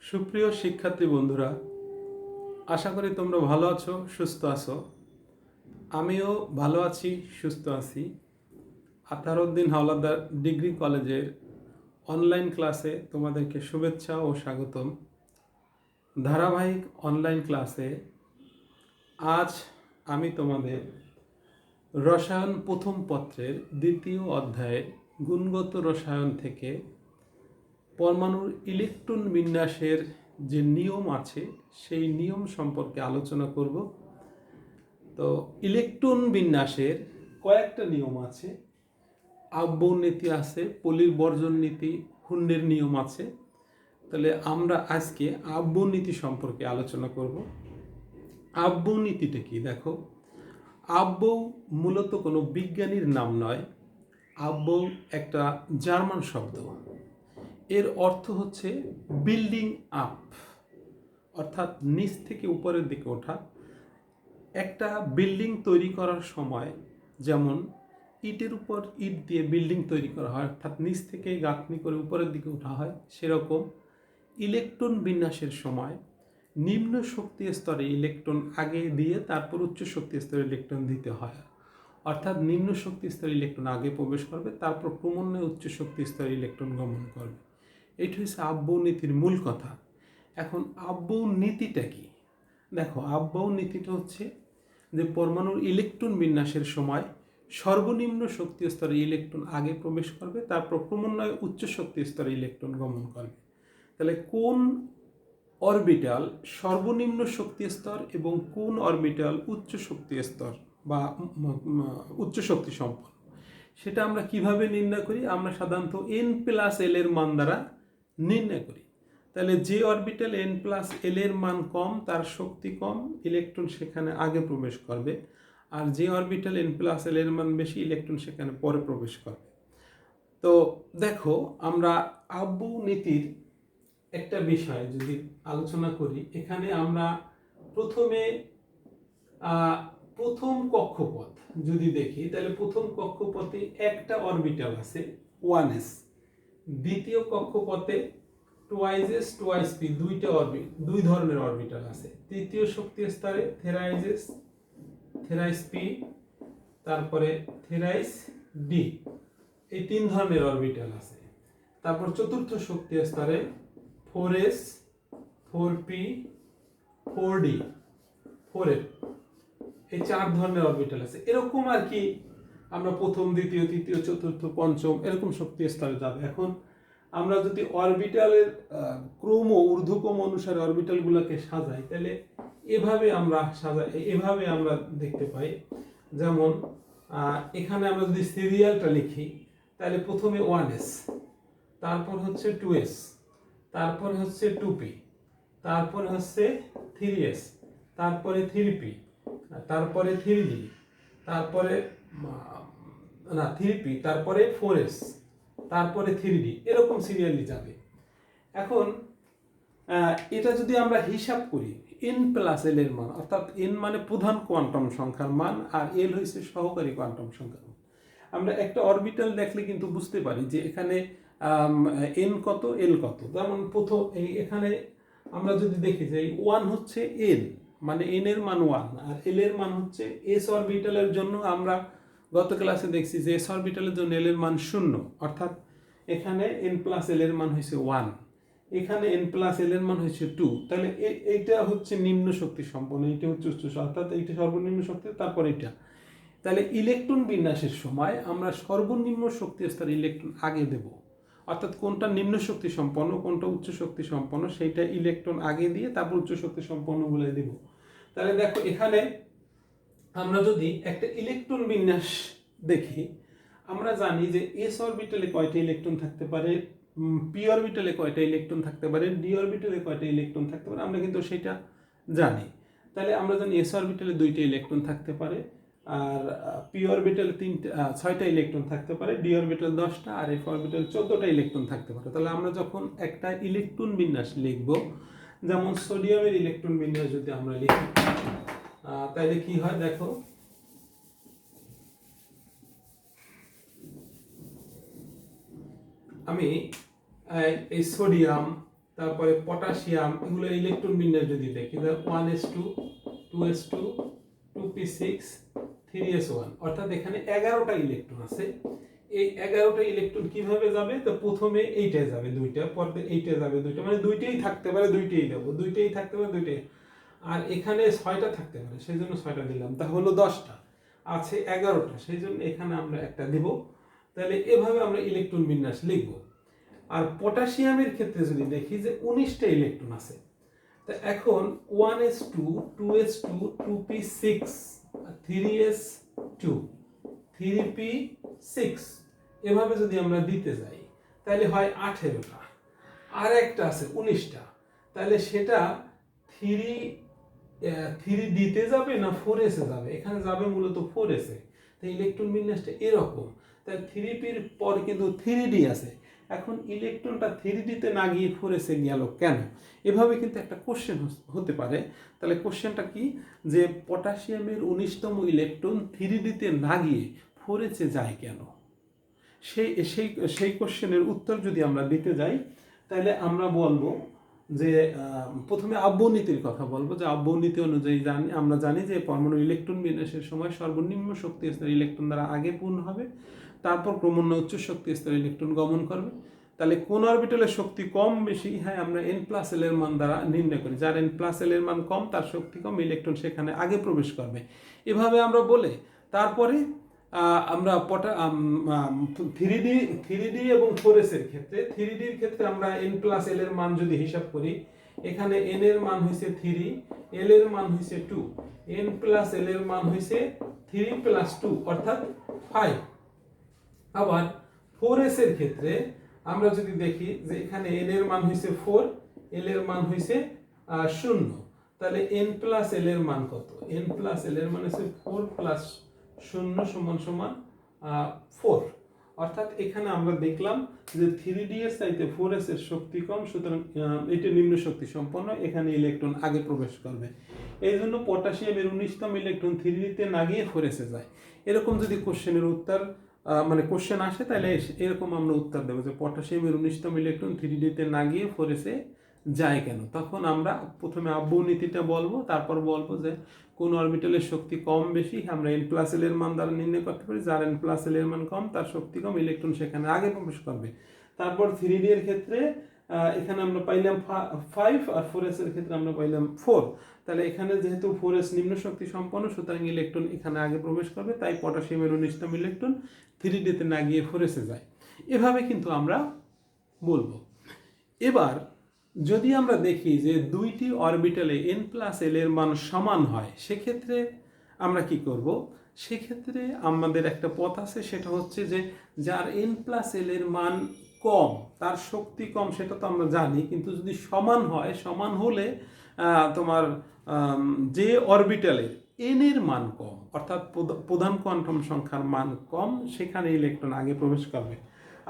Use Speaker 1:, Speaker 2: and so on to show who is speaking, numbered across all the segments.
Speaker 1: সুপ্রিয় শিক্ষার্থী বন্ধুরা, আশা করি তোমরা ভালো আছো, সুস্থ আছো। আমিও ভালো আছি, সুস্থ আছি। আতারউদ্দিন হাওলাদার ডিগ্রি কলেজের অনলাইন ক্লাসে তোমাদেরকে শুভেচ্ছা ও স্বাগতম। ধারাবাহিক অনলাইন ক্লাসে আজ আমি তোমাদের রসায়ন প্রথম পত্রের দ্বিতীয় অধ্যায়ের গুণগত রসায়ন থেকে পরমাণুর ইলেকট্রন বিন্যাসের যে নিয়ম আছে সেই নিয়ম সম্পর্কে আলোচনা করব। তো ইলেকট্রন বিন্যাসের কয়েকটা নিয়ম আছে। আব্বৌ নীতি আছে, পলির বর্জন নীতি, হুন্ডের নিয়ম আছে। তাহলে আমরা আজকে আব্বৌ নীতি সম্পর্কে আলোচনা করব। আব্বৌ নীতিটা কি? দেখো, আব্বৌ মূলত কোনো বিজ্ঞানীর নাম নয়। আব্বৌ একটা জার্মান শব্দ। এর অর্থ হচ্ছে বিল্ডিং আপ, অর্থাৎ নিচ থেকে উপরের দিকে ওঠা। একটা বিল্ডিং তৈরি করার সময় যেমন ইটের উপর ইট দিয়ে বিল্ডিং তৈরি করা হয়, অর্থাৎ নিচ থেকে গাঁথনি করে উপরের দিকে ওঠা হয়, সেরকম ইলেকট্রন বিন্যাসের সময় নিম্ন শক্তি স্তরে ইলেকট্রন আগে দিয়ে তারপর উচ্চ শক্তি স্তরে ইলেকট্রন দিতে হয়। অর্থাৎ নিম্ন শক্তি স্তরে ইলেকট্রন আগে প্রবেশ করবে, তারপর ক্রমান্বয়ে উচ্চ শক্তি স্তরে ইলেকট্রন গমন করবে। এটি হচ্ছে আব্বৌ নীতির মূল কথা। এখন আব্বৌ নীতিটা কি? দেখো, আব্বৌ নীতিটা হচ্ছে যে পরমাণুর ইলেকট্রন বিন্যাসের সময় সর্বনিম্ন শক্তি স্তরে ইলেকট্রন আগে প্রবেশ করবে, তারপর ক্রমান্বয়ে উচ্চ শক্তি স্তরে ইলেকট্রন গমন করবে। তাহলে কোন অরবিটাল সর্বনিম্ন শক্তি স্তর এবং কোন অরবিটাল উচ্চ শক্তি স্তর বা উচ্চ শক্তি সম্পন্ন, সেটা আমরা কিভাবে নির্ণয় করি? আমরা সাধারণত n+l এর মান দ্বারা নির্ণয় করি। তাহলে যে অরবিটাল n+l এর মান কম, তার শক্তি কম, ইলেকট্রন সেখানে আগে প্রবেশ করবে। আর যে অরবিটাল n+l এর মান বেশি, ইলেকট্রন সেখানে পরে প্রবেশ করবে। তো দেখো, আমরা আব্বৌ নীতির একটা বিষয় যদি আলোচনা করি, এখানে আমরা প্রথমে প্রথম কক্ষপথ যদি দেখি, তাহলে প্রথম কক্ষপথে একটা অরবিটাল আছে 1s, দ্বিতীয় কক্ষপথে 2s 2p, দুই ধরনের অরবিটাল আছে। তৃতীয় শক্তি স্তরে থেরাইস p, তারপরে থেরাইস d, এই তিন ধরনের অরবিটাল আছে। তারপর চতুর্থ শক্তি স্তরে 4s 4p 4d, 4f, এই চার ধরনের অরবিটাল আছে। এরকম আর কি আমরা প্রথম, দ্বিতীয়, তৃতীয়, চতুর্থ, পঞ্চম এরকম শক্তি স্তরে যাবে। এখন আমরা যদি অরবিটালের ক্রম ঊর্ধ্বক্রম অনুসারে অরবিটালগুলোকে সাজাই, তাহলে এভাবে আমরা দেখতে পাই। যেমন এখানে আমরা যদি সিরিয়ালটা লিখি, তাহলে প্রথমে 1s, তারপর হচ্ছে 2s, তারপর হচ্ছে 2p, তারপর হচ্ছে 3s, তারপরে 3p, তারপরে 3d, তারপরে 3p, তারপরে 4s, তারপরে 3d, এরকম সিরিয়ালি যাবে। এখন এটা যদি আমরা হিসাব করি, n+l এর মান, অর্থাৎ n মানে প্রধান কোয়ান্টাম সংখ্যার মান আর l হচ্ছে সহকারী কোয়ান্টাম সংখ্যার মান। আমরা একটা অরবিটাল দেখলে কিন্তু বুঝতে পারি যে এখানে n কত, l কত। যেমন প্রথম এখানে আমরা যদি দেখি যে 1 হচ্ছে n, মানে n এর মান 1, আর l এর মান হচ্ছে, s অরবিটালের জন্য আমরা গত ক্লাসে দেখছি যে s অরবিটালের জন্য l এর মান 0, অর্থাৎ এখানে n+l এর মান হচ্ছে 1, এখানে n+l এর মান হচ্ছে 2। তাহলে এইটা হচ্ছে নিম্ন শক্তি সম্পন্ন, এইটা হচ্ছে উচ্চ, অর্থাৎ এইটা সর্বনিম্ন শক্তি, তারপর এটা। তাহলে ইলেকট্রন বিন্যাসের সময় আমরা সর্বনিম্ন শক্তি স্তরে ইলেকট্রন আগে দেব, অর্থাৎ কোনটা নিম্ন শক্তি সম্পন্ন, কোনটা উচ্চ শক্তি সম্পন্ন, সেইটা ইলেকট্রন আগে দিয়ে তারপর উচ্চ শক্তি সম্পন্ন বলে দেব। তাহলে দেখো, এখানে আমরা যদি একটা ইলেকট্রন বিন্যাস দেখি, আমরা জানি যে s অরবিটালে কয়টা ইলেকট্রন থাকতে পারে, p অরবিটালে কয়টা ইলেকট্রন থাকতে পারে, d অরবিটালে কয়টা ইলেকট্রন থাকতে পারে, আমরা কিন্তু সেটা জানি। তাহলে আমরা জানি s অরবিটালে 2টা ইলেকট্রন থাকতে পারে, আর p অরবিটালে 6টা ইলেকট্রন থাকতে পারে, d অরবিটাল 10টা, আর f অরবিটাল 14টা ইলেকট্রন থাকতে পারে। তাহলে আমরা যখন একটা ইলেকট্রন বিন্যাস লিখব, যেমন সোডিয়ামের ইলেকট্রন বিন্যাস যদি আমরা লিখি, তাহলে কি হয় দেখো, আমি এই সোডিয়াম তারপরে পটাশিয়াম, এগুলো ইলেকট্রন বিন্যাস যদি দেখি, 1s2 2s2 2p6 3s1, অর্থাৎ এখানে 11টা ইলেকট্রন আছে। এই 11টা ইলেকট্রন কিভাবে যাবে? তো প্রথমে এইটায় যাবে দুইটা, পরে এইটায় যাবে দুইটা, মানে দুইটাই থাকতে পারে, দুইটাই দেবো, দুইটাই থাকতে পারে দুইটাই, আর এখানে 6টা থাকতে পারে, সেই জন্য 6টা দিলাম, তা হলো 10টা, আছে 11টা, সেই জন্য এখানে আমরা একটা দিব। তাহলে এভাবে আমরা ইলেকট্রন বিন্যাস লিখব। আর পটাশিয়ামের ক্ষেত্রে যদি দেখি যে 19টা ইলেকট্রন আছে, তা এখন 1s2 2s2 2p6 3s2 3p6 এভাবে যদি আমরা দিতে যাই, তাহলে হয় 18টা, আর একটা আছে 19টা, তাহলে সেটা 3d-তে যাবে না 4s এ যাবে? এখানে যাবে মূলত 4s এ। তাই ইলেকট্রন বিন্যাসটা এরকম। তাই 3p-র পর কিন্তু 3d আছে, এখন ইলেকট্রনটা 3d-তে না গিয়ে 4s এ গেল কেন? এভাবে কিন্তু একটা কোশ্চেন হতে পারে। তাহলে কোশ্চেনটা কি, যে পটাশিয়ামের 19তম ইলেকট্রন 3d-তে না গিয়ে 4s এ যায় কেন? সেই সেই সেই কোশ্চেনের উত্তর যদি আমরা দিতে যাই, তাহলে আমরা বলবো যে প্রথমে আব্বনীতির কথা বলবো, যে আব্বনীতি অনুযায়ী আমরা জানি যে পরমাণু ইলেকট্রন বিন্যাসের সময় সর্বনিম্ন শক্তি স্তরের ইলেকট্রন দ্বারা আগে পূর্ণ হবে, তারপর ক্রমান্বয়ে উচ্চ শক্তি স্তরের ইলেকট্রন গমন করবে। তাহলে কোন অরবিটালের শক্তি কম বেশি? হ্যাঁ, আমরা n+l এর মান দ্বারা নির্ণয় করি। যার n+l এর মান কম, তার শক্তি কম, ইলেকট্রন সেখানে আগে প্রবেশ করবে। এভাবে আমরা বলে তারপরে আমরা থ্রি ডি এবং 4s এর ক্ষেত্রে, 3d-র ক্ষেত্রে আমরা n+l এর মান যদি হিসাব করি, এখানে n এর মান হয়েছে 3, l এর মান হয়েছে 2, n+l এর মান হয়েছে 3 + 2 অর্থাৎ 5। আবার 4s এর ক্ষেত্রে আমরা যদি দেখি যে এখানে n এর মান হয়েছে 4, l এর মান হয়েছে 0, তাহলে n+l এর মান কত? n+l এর মান হচ্ছে 4 + 0 = 4। অর্থাৎ এখানে আমরা দেখলাম যে 3d এর চাইতে 4s এর শক্তি কম, সুতরাং এটা নিম্ন শক্তি সম্পন্ন, এখানে ইলেকট্রন আগে প্রবেশ করবে। এই জন্য পটাশিয়ামের 19তম ইলেকট্রন 3d-তে না গিয়ে 4s এ যায়। এরকম যদি কোশ্চেনের উত্তর মানে কোশ্চেন আসে, তাহলে এরকম আমরা উত্তর দেবো যে পটাশিয়ামের 19তম ইলেকট্রন 3d-তে না গিয়ে 4s এ যায় কেন? তখন আমরা প্রথমে আব্বনীতিটা বলবো, তারপর বলবো যে কোন অরবিটালের শক্তি কম বেশি আমরা n+l এর মান দ্বারা নির্ণয় করতে পারি। যার n+l এর মান কম, তার শক্তি কম, ইলেকট্রন সেখানে আগে প্রবেশ করবে। তারপর 3d এর ক্ষেত্রে এখানে আমরা পাইলাম 5, আর 4s এর ক্ষেত্রে আমরা পাইলাম 4। তাহলে এখানে যেহেতু 4s নিম্ন শক্তি সম্পন্ন, সুতরাং ইলেকট্রন এখানে আগে প্রবেশ করবে, তাই পটাশিয়ামের 19তম ইলেকট্রন 3d-তে না গিয়ে 4s এ যায়। এভাবে কিন্তু আমরা বলবো। এবার যদি আমরা দেখি যে দুইটি অরবিটালে n+l এর মান সমান হয়, সেক্ষেত্রে আমরা কি করব? সেক্ষেত্রে আমাদের একটা পথ আছে, সেটা হচ্ছে যে যার n+l এর মান কম, তার শক্তি কম, সেটা তো আমরা জানি, কিন্তু যদি সমান হয়, সমান হলে তোমার যে অরবিটালের n এর মান কম, অর্থাৎ প্রধান কোয়ান্টাম সংখ্যার মান কম, সেখানে ইলেকট্রন আগে প্রবেশ করবে।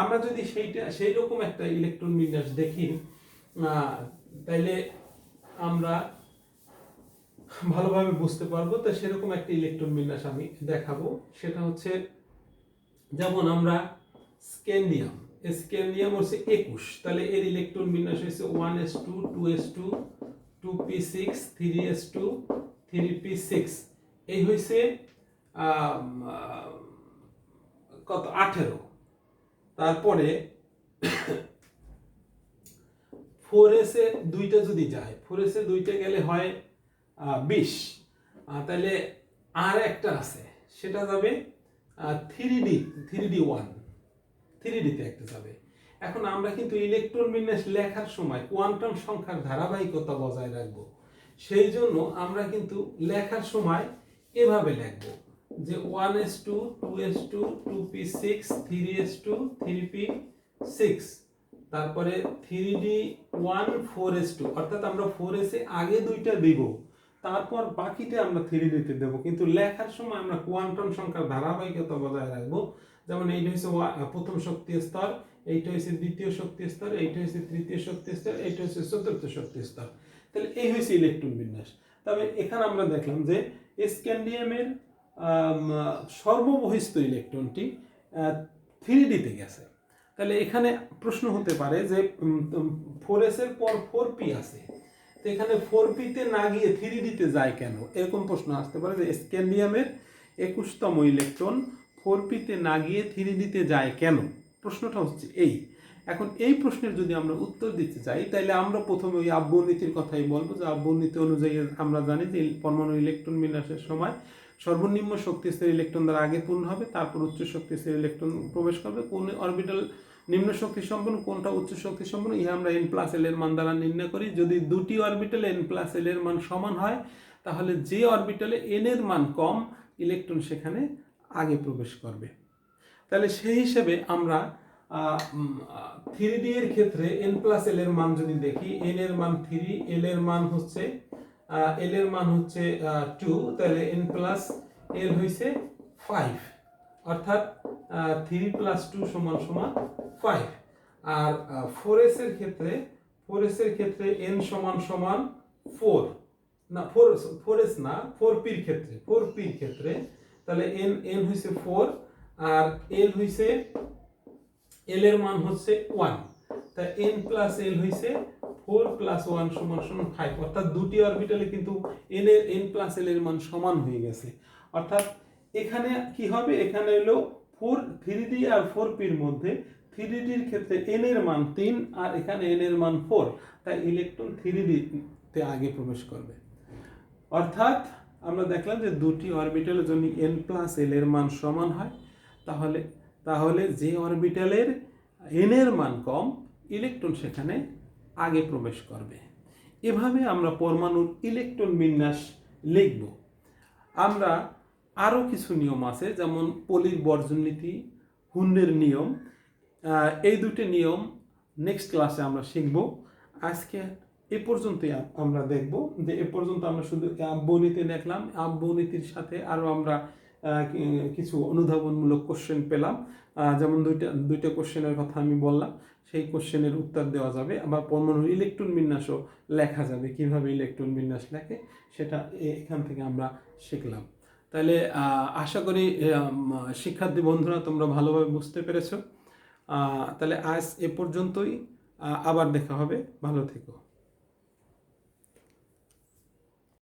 Speaker 1: আমরা যদি সেই রকম একটা ইলেকট্রন বিন্যাস দেখি, তাইলে আমরা ভালোভাবে বুঝতে পারবো। তো সেরকম একটা ইলেকট্রন বিন্যাস আমি দেখাবো, সেটা হচ্ছে যেমন আমরা স্ক্যান্ডিয়াম হচ্ছে 21, তাহলে এর ইলেকট্রন বিন্যাস হচ্ছে 1s2 2s2 2p6 3s2 3p6, এই হয়েছে কত 18। তারপরে 4s এ দুইটা যদি যায়, 4s এ দুইটা গেলে হয় 20, তাহলে আর একটা আছে, সেটা যাবে 3d1, 3d-তে একটা যাবে। এখন আমরা কিন্তু ইলেকট্রন বিন্যাস লেখার সময় কোয়ান্টাম সংখ্যার ধারাবাহিকতা বজায় রাখবো, সেই জন্য আমরা কিন্তু লেখার সময় এভাবে লিখবো যে 1s2 2s2 2p6 3s2 3p6, তারপরে 3d1 4s2, অর্থাৎ আমরা 4s এ আগে দুইটা দিব, তারপর বাকিটা আমরা 3d-তে দেবো, কিন্তু লেখার সময় আমরা কোয়ান্টাম সংখ্যার ধারাবাহিকতা বজায় রাখবো। যেমন এইটা হচ্ছে প্রথম শক্তি স্তর, এইটা হচ্ছে দ্বিতীয় শক্তি স্তর, এইটা হচ্ছে তৃতীয় শক্তি স্তর, এইটা হচ্ছে চতুর্থ শক্তি স্তর। তাহলে এই হচ্ছে ইলেকট্রন বিন্যাস। তবে এখানে আমরা দেখলাম যে স্ক্যান্ডিয়ামের সর্ববহিস্থ ইলেকট্রনটি 3d-তে গেছে, তাহলে এখানে প্রশ্ন হতে পারে যে 4s এর পর 4p আছে, তো এখানে 4p তে না গিয়ে 3d তে যায় কেন, এরকম প্রশ্ন আসতে পারে যে স্ক্যান্ডিয়ামের 21তম ইলেকট্রন 4p তে না গিয়ে 3d তে যায় কেন, প্রশ্নটা হচ্ছে এই। এখন এই প্রশ্নের যদি আমরা উত্তর দিতে চাই তাহলে আমরা প্রথমে ওই আব্বর নীতির কথাই বলবো, যে আব্বর নীতি অনুযায়ী আমরা জানি যে পরমাণু ইলেকট্রন বিন্যাসের সময় সর্বনিম্ন শক্তিস্তরের ইলেকট্রন দ্বারা আগে পূর্ণ হবে, তারপর উচ্চ শক্তিস্তরের ইলেকট্রন প্রবেশ করবে। কোন অরবিটাল নিম্ন শক্তি সম্পন্ন, কোনটা উচ্চ শক্তি সম্পন্ন, ইহা আমরা n+l এর মান দ্বারা নির্ণয় করি। যদি দুটি অরবিটালে n+l এর মান সমান হয় তাহলে যে অরবিটালে n এর মান কম ইলেকট্রন সেখানে আগে প্রবেশ করবে। তাহলে সেই হিসেবে আমরা 3d এর ক্ষেত্রে n+l এর মান যদি দেখি, n এর মান 3, l এর মান হচ্ছে 2, তাহলে n+l হইছে 5, অর্থাৎ 3 + 2 = 5। আর 4s এর ক্ষেত্রে n = 4, না 4s না 4p এর ক্ষেত্রে তাহলে n হইছে 4 আর l এর মান হচ্ছে 1, তাই n+l হইছে 4 + 1 = 5, অর্থাৎ দুটি অরবিটালে কিন্তু n+l এর মান সমান হয়ে গেছে। অর্থাৎ এখানে কি হবে, এখানে হলো 3d আর 4p এর মধ্যে 3d এর ক্ষেত্রে n এর মান 3 আর এখানে n এর মান 4, তাই ইলেকট্রন 3d তে আগে প্রবেশ করবে। অর্থাৎ আমরা দেখলাম যে দুটি অরবিটালে যদি n+l এর মান সমান হয় তাহলে যে অরবিটালের n এর মান কম ইলেকট্রন সেখানে আগে প্রবেশ করবে। এভাবে আমরা পরমাণুর ইলেকট্রন বিন্যাস লিখব। আমরা আরও কিছু নিয়ম আছে, যেমন পলির বর্জন নীতি, হুন্ডের নিয়ম, এই দুটি নিয়ম নেক্সট ক্লাসে আমরা শিখব। আজকে এ পর্যন্তই আমরা দেখব, যে এ পর্যন্ত আমরা শুধু আব্বনীতি দেখলাম, আব্বনীতির সাথে আরও আমরা কিছু অনুধাবনমূলক কোশ্চেন পেলাম, যেমন দুইটা কোশ্চেনের কথা আমি বললাম, সেই কোশ্চেনের উত্তর দেওয়া যাবে। আবার পরমাণুর ইলেকট্রন বিন্যাসও লেখা যাবে, কিভাবে ইলেকট্রন বিন্যাস লেখে সেটা এখান থেকে আমরা শিখলাম। তাহলে আশা করি শিক্ষার্থী বন্ধুরা তোমরা ভালোভাবে বুঝতে পেরেছো। তাহলে আজ এ পর্যন্তই, আবার দেখা হবে, ভালো থেকো।